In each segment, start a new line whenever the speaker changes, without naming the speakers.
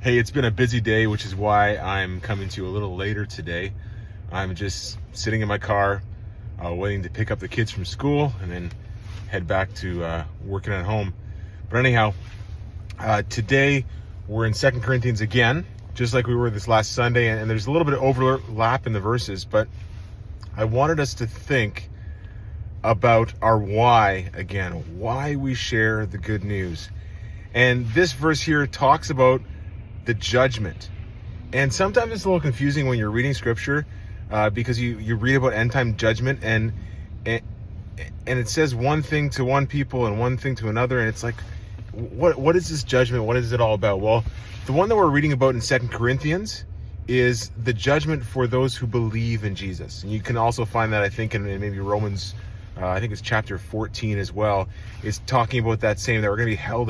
Hey, it's been a busy day, which is why I'm coming to you a little later today. I'm just sitting in my car, waiting to pick up the kids from school and then head back to working at home. But anyhow, today we're in 2 Corinthians again, just like we were this last Sunday, and there's a little bit of overlap in the verses, but I wanted us to think about our why again, why we share the good news. And this verse here talks about the judgment. And sometimes it's a little confusing when you're reading scripture because you read about end time judgment and it says one thing to one people and one thing to another, and it's like, what is this judgment? What is it all about? Well, the one that we're reading about in 2 Corinthians is the judgment for those who believe in Jesus. And you can also find that, I think, in maybe Romans, I think it's chapter 14 as well, is talking about that same, that we're going to be held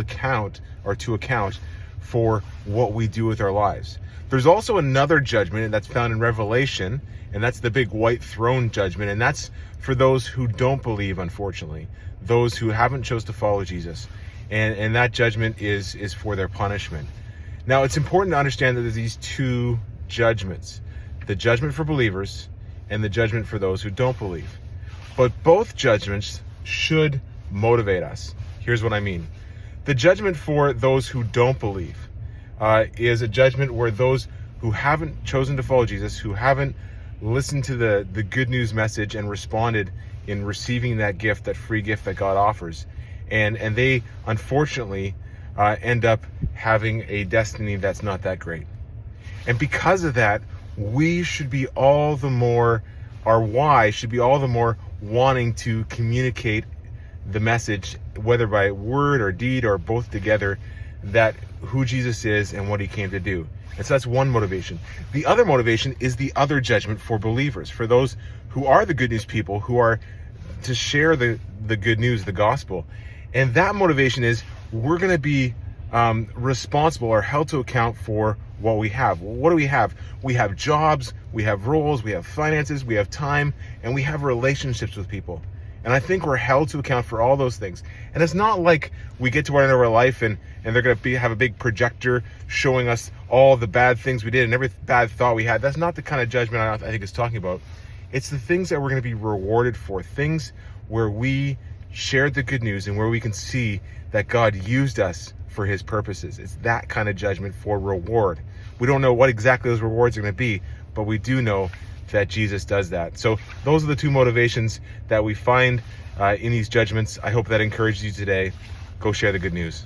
to account for what we do with our lives. There's also another judgment, and that's found in Revelation, and that's the big white throne judgment, and that's for those who don't believe, unfortunately, those who haven't chose to follow Jesus, and that judgment is for their punishment. Now, it's important to understand that there's these two judgments, the judgment for believers and the judgment for those who don't believe. But both judgments should motivate us. Here's what I mean. The judgment for those who don't believe is a judgment where those who haven't chosen to follow Jesus, who haven't listened to the good news message and responded in receiving that gift, that free gift that God offers, and they unfortunately end up having a destiny that's not that great. And because of that, we should be all the more, our why should be all the more wanting to communicate the message, whether by word or deed or both together, that who Jesus is and what he came to do. And so that's one motivation. The other motivation is the other judgment for believers, for those who are the good news people, who are to share the good news, the gospel. And that motivation is we're going to be responsible or held to account for what we have. Well, what do we have? We have jobs, we have roles, we have finances, we have time, and we have relationships with people. And I think we're held to account for all those things. And it's not like we get to our end of our life and they're going to have a big projector showing us all the bad things we did and every bad thought we had. That's not the kind of judgment I think it's talking about. It's the things that we're going to be rewarded for, things where we shared the good news and where we can see that God used us for his purposes. It's that kind of judgment for reward. We don't know what exactly those rewards are going to be, but we do know that Jesus does that. So those are the two motivations that we find in these judgments. I hope that encourages you today. Go share the good news.